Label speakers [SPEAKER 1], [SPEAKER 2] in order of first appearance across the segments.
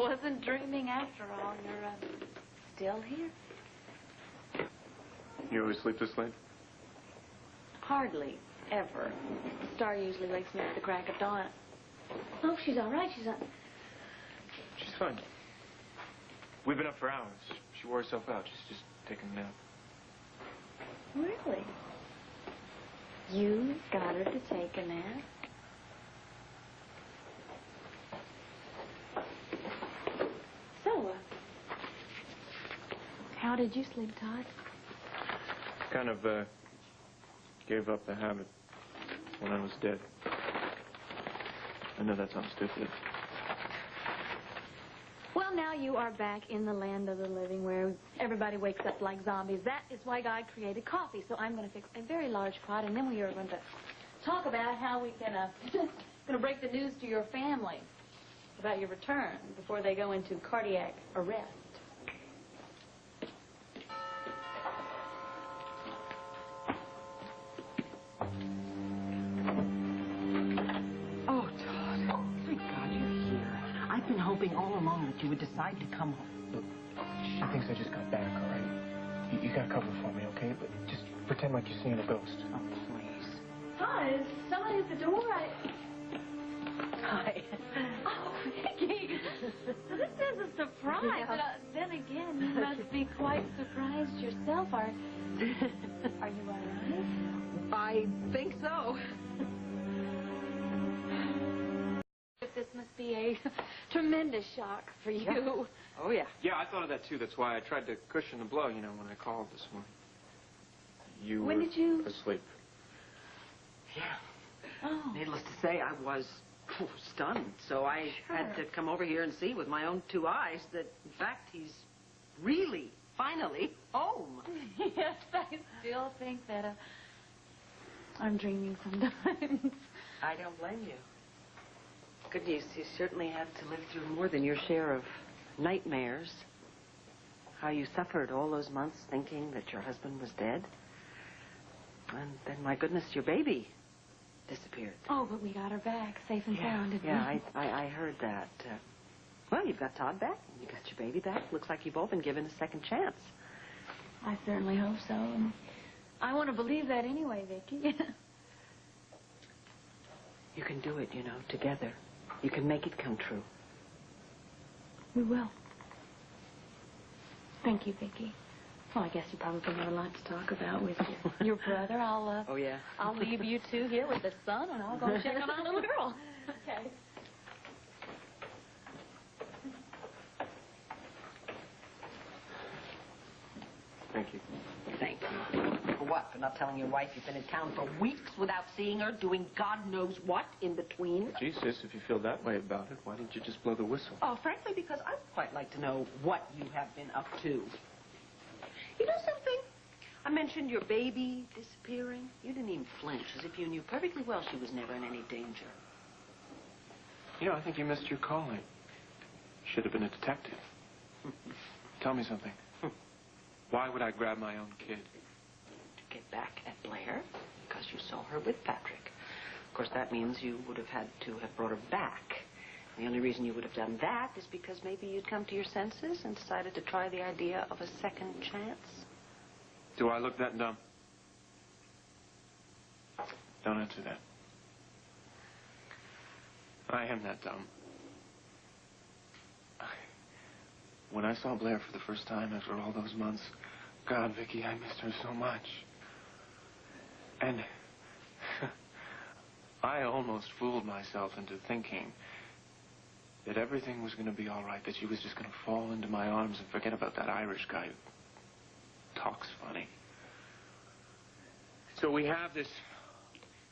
[SPEAKER 1] wasn't dreaming after all. You're still here.
[SPEAKER 2] You always sleep this late?
[SPEAKER 1] Hardly ever. Star usually wakes me up at the crack of dawn. Oh, she's all right. She's
[SPEAKER 2] fine. We've been up for hours. She wore herself out. She's just taking a nap.
[SPEAKER 1] Really? You got her to take a nap? So, how did you sleep, Todd?
[SPEAKER 2] Kind of, gave up the habit when I was dead. I know that sounds stupid.
[SPEAKER 1] Well, now you are back in the land of the living where everybody wakes up like zombies. That is why God created coffee. So I'm going to fix a very large pot, and then we are going to talk about how we can going to break the news to your family about your return before they go into cardiac arrest.
[SPEAKER 3] Oh, Todd. Thank God you're here. I've been hoping all along that you would decide to come home.
[SPEAKER 2] Look, she thinks I just got back, all right? You gotta cover for me, okay? But just pretend like you're seeing a ghost.
[SPEAKER 3] Oh, please.
[SPEAKER 1] Todd, is somebody at the door?
[SPEAKER 3] Hi.
[SPEAKER 1] Oh, Viki. This is a surprise.
[SPEAKER 3] Yeah.
[SPEAKER 1] But, then again, you must be quite surprised yourself. Are you all right?
[SPEAKER 3] I think so.
[SPEAKER 1] This must be a tremendous shock for you.
[SPEAKER 3] Yeah. Oh, yeah.
[SPEAKER 2] Yeah, I thought of that, too. That's why I tried to cushion the blow, you know, when I called this morning. You
[SPEAKER 1] When
[SPEAKER 2] were
[SPEAKER 1] did you...
[SPEAKER 2] asleep.
[SPEAKER 3] Yeah.
[SPEAKER 1] Oh.
[SPEAKER 3] Needless to say, I was stunned. So I had to come over here and see with my own two eyes that, in fact, he's really, finally, home.
[SPEAKER 1] Yes, I still think that I'm dreaming sometimes.
[SPEAKER 3] I don't blame you. Good news, you certainly had to live through more than your share of nightmares. How you suffered all those months thinking that your husband was dead. And then, my goodness, your baby disappeared.
[SPEAKER 1] Oh, but we got her back, safe and sound, didn't we?
[SPEAKER 3] Yeah, I heard that. Well, you've got Todd back, and you got your baby back. Looks like you've all been given a second chance.
[SPEAKER 1] I certainly hope so. And I want to believe that anyway, Viki.
[SPEAKER 3] You can do it, you know, together. You can make it come true.
[SPEAKER 1] We will. Thank you, Viki. Well, I guess you probably have a lot to talk about with your brother.
[SPEAKER 3] Oh, yeah?
[SPEAKER 1] I'll leave you two here with the son, and I'll go check on our little girl. Okay.
[SPEAKER 2] Thank you.
[SPEAKER 3] Thank you. For what? For not telling your wife you've been in town for weeks without seeing her, doing God knows what in between?
[SPEAKER 2] Gee, sis, if you feel that way about it, why didn't you just blow the whistle?
[SPEAKER 3] Oh, frankly, because I'd quite like to know what you have been up to. You know something? I mentioned your baby disappearing. You didn't even flinch, as if you knew perfectly well she was never in any danger.
[SPEAKER 2] You know, I think you missed your calling. Should have been a detective. Tell me something. Why would I grab my own kid?
[SPEAKER 3] To get back at Blair, because you saw her with Patrick. Of course, that means you would have had to have brought her back. The only reason you would have done that is because maybe you'd come to your senses and decided to try the idea of a second chance.
[SPEAKER 2] Do I look that dumb? Don't answer that. I am that dumb. When I saw Blair for the first time after all those months, God, Viki, I missed her so much. And I almost fooled myself into thinking that everything was going to be all right, that she was just going to fall into my arms and forget about that Irish guy who talks funny. So we have this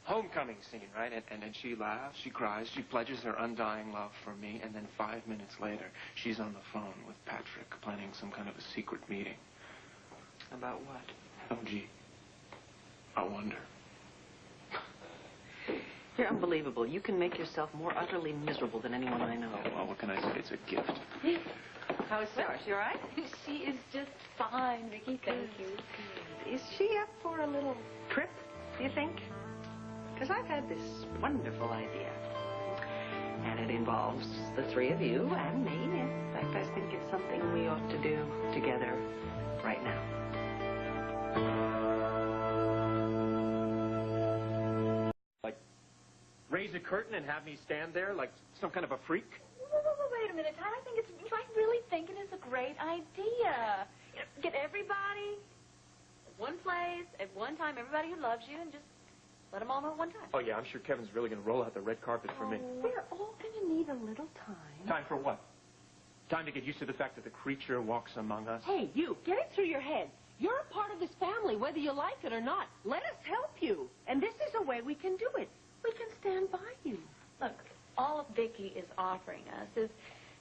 [SPEAKER 2] homecoming scene, right? And then she laughs, she cries, she pledges her undying love for me, and then 5 minutes later, she's on the phone with Patrick, planning some kind of a secret meeting.
[SPEAKER 3] About what?
[SPEAKER 2] Oh, gee. I wonder.
[SPEAKER 3] You're unbelievable. You can make yourself more utterly miserable than anyone I know.
[SPEAKER 2] Well, what can I say? It's a gift.
[SPEAKER 3] How is Sarah? She all right?
[SPEAKER 1] She is just fine, Viki. Thank you.
[SPEAKER 3] Is she up for a little trip, do you think? Because I've had this wonderful idea. And it involves the three of you and me. In fact, I think it's something we ought to do together right now.
[SPEAKER 2] Like, raise a curtain and have me stand there like some kind of a freak?
[SPEAKER 1] Wait a minute, Todd. I really think it is a great idea. You know, get everybody at one place, at one time, everybody who loves you, and just let them all know at one time.
[SPEAKER 2] Oh, yeah, I'm sure Kevin's really going to roll out the red carpet for me.
[SPEAKER 3] We're all going to need a little time.
[SPEAKER 2] Time for what? Time to get used to the fact that the creature walks among us?
[SPEAKER 4] Hey, you, get it through your head. You're a part of this family, whether you like it or not. Let us help you. And this is a way we can do it. We can stand by you.
[SPEAKER 1] Look, all Viki is offering us is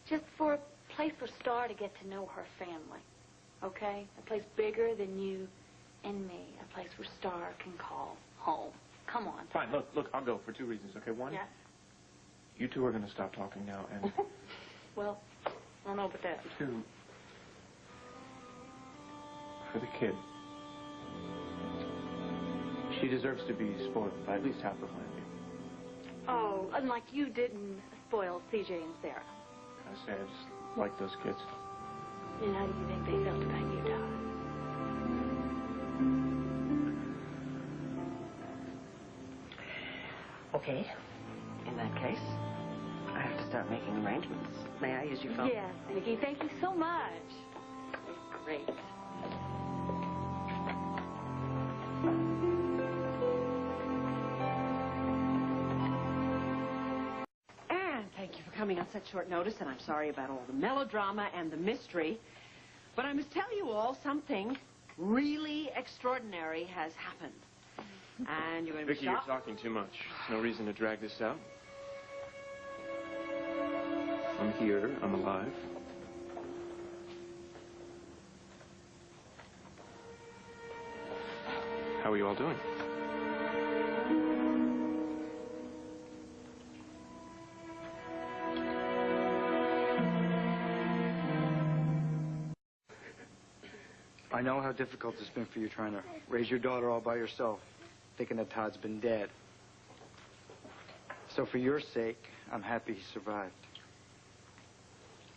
[SPEAKER 1] just for a place for Star to get to know her family, okay? A place bigger than you and me. A place where Star can call home. Come on.
[SPEAKER 2] Fine, look, I'll go for two reasons, okay? One,
[SPEAKER 1] yeah.
[SPEAKER 2] You two are going to stop talking now, and...
[SPEAKER 1] Well, I don't know about that.
[SPEAKER 2] Two, for the kid. She deserves to be spoiled by at least half the family.
[SPEAKER 1] Oh, unlike you didn't spoil CJ and Sarah.
[SPEAKER 2] I say I just like those kids.
[SPEAKER 1] And how do you think they felt about you, Todd?
[SPEAKER 3] Okay. In that case, I have to start making arrangements. May I use your phone?
[SPEAKER 1] Yes, Viki, thank you so much. Great.
[SPEAKER 4] And thank you for coming on such short notice, and I'm sorry about all the melodrama and the mystery. But I must tell you all something really extraordinary has happened. And you're going to be
[SPEAKER 2] Viki, you're
[SPEAKER 4] shocked.
[SPEAKER 2] talking too much. There's no reason to drag this out. I'm here. I'm alive. How are you all doing?
[SPEAKER 5] I know how difficult it's been for you trying to raise your daughter all by yourself, thinking that Todd's been dead. So for your sake, I'm happy he survived.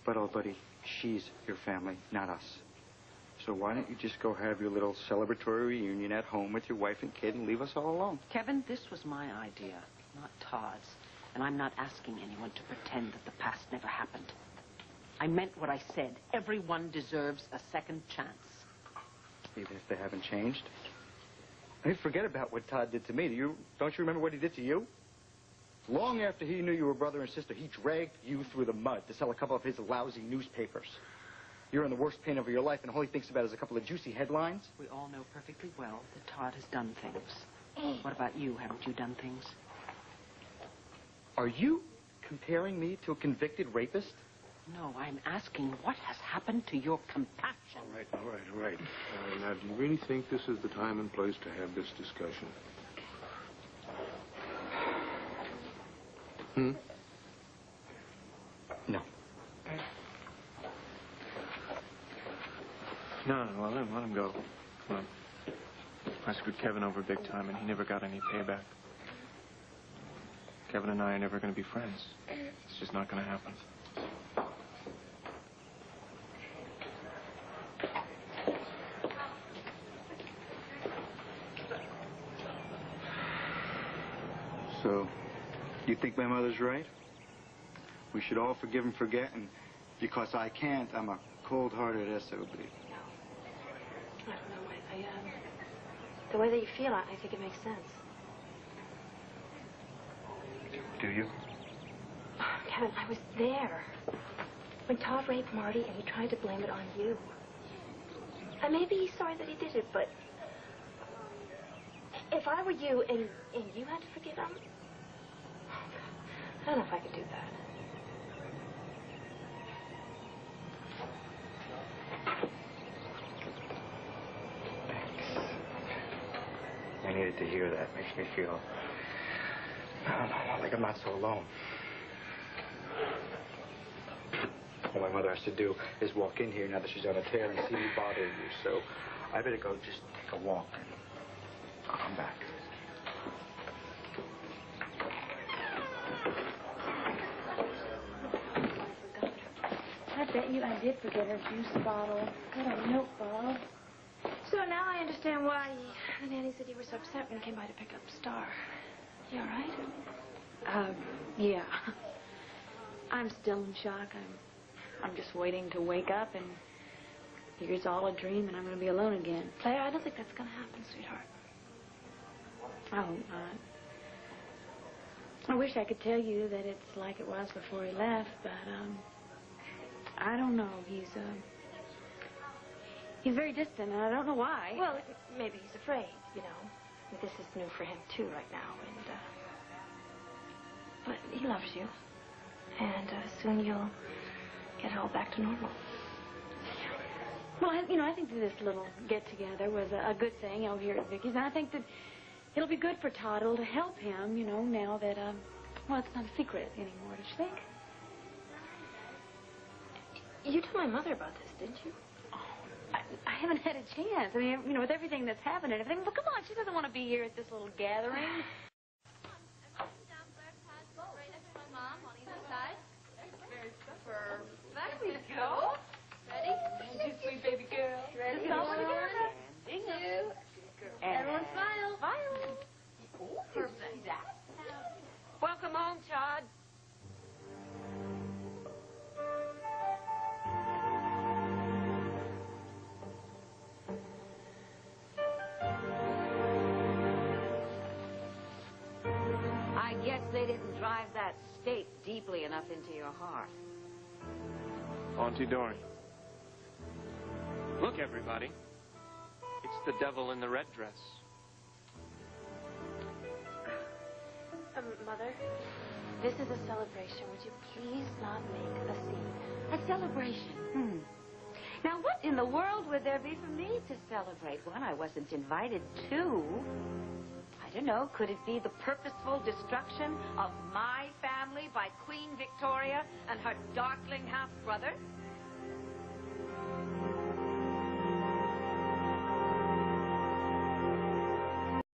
[SPEAKER 5] But, oh, buddy, she's your family, not us. So why don't you just go have your little celebratory reunion at home with your wife and kid and leave us all alone?
[SPEAKER 3] Kevin, this was my idea, not Todd's. And I'm not asking anyone to pretend that the past never happened. I meant what I said. Everyone deserves a second chance.
[SPEAKER 5] Even if they haven't changed? I mean, forget about what Todd did to me. Don't you remember what he did to you? Long after he knew you were brother and sister, he dragged you through the mud to sell a couple of his lousy newspapers. You're in the worst pain of your life, and all he thinks about is a couple of juicy headlines.
[SPEAKER 3] We all know perfectly well that Todd has done things. What about you? Haven't you done things?
[SPEAKER 5] Are you comparing me to a convicted rapist?
[SPEAKER 3] No, I'm asking what has happened to your compassion.
[SPEAKER 6] All right. Now, do you really think this is the time and place to have this discussion?
[SPEAKER 5] No.
[SPEAKER 2] No, let him go. Come on. I screwed Kevin over big time, and he never got any payback. Kevin and I are never going to be friends. It's just not going to happen.
[SPEAKER 5] So, you think my mother's right? We should all forgive and forget, and because I can't, I'm a cold-hearted SOB.
[SPEAKER 1] I don't know. The way that you feel, I think it makes sense.
[SPEAKER 5] Do you?
[SPEAKER 1] Kevin, I was there when Todd raped Marty, and he tried to blame it on you. And maybe he's sorry that he did it, but if I were you and you had to forgive him, I don't know if I could do that.
[SPEAKER 5] I needed to hear that. Makes me feel, I don't know, like I'm not so alone. All my mother has to do is walk in here now that she's on a tear and see me bothering you. So I better go just take a walk and I'll come back.
[SPEAKER 1] bet you I did forget her juice bottle. Got a milk bottle.
[SPEAKER 7] So now I understand why the nanny said you were so upset when you came by to pick up Star. You all right?
[SPEAKER 1] Yeah. I'm still in shock. I'm just waiting to wake up and figure it's all a dream and I'm going to be alone again.
[SPEAKER 7] Claire, I don't think that's going to happen, sweetheart.
[SPEAKER 1] I hope not. I wish I could tell you that it's like it was before he left, but, I don't know. He's very distant, and I don't know why.
[SPEAKER 7] Well, maybe he's afraid, you know. This is new for him, too, right now, and, but he loves you. And, soon you'll get it all back to normal.
[SPEAKER 1] Well, I think that this little get-together was a good thing over here at Vicky's, and I think that it'll be good for Todd. It'll help him, now that, well, it's not a secret anymore, don't you think?
[SPEAKER 7] You told my mother about this, didn't you?
[SPEAKER 1] Oh, I haven't had a chance. I mean, with everything that's happened and everything. Well, come on, she doesn't want to be here at this little gathering.
[SPEAKER 7] Back we go. Ready? Thank you, sweet baby girl. Ready?
[SPEAKER 1] One,
[SPEAKER 7] two. Everyone smile.
[SPEAKER 1] Smile.
[SPEAKER 7] Perfect.
[SPEAKER 4] Welcome home, Todd. I guess they didn't drive that stake deeply enough into your heart.
[SPEAKER 2] Auntie Dory. Look, everybody. It's the devil in the red dress.
[SPEAKER 7] Mother, this is a celebration. Would you please not make a scene?
[SPEAKER 4] A celebration? Now, what in the world would there be for me to celebrate? One I wasn't invited to. I don't know. Could it be the purposeful destruction of my family by Queen Victoria and her darkling half-brother?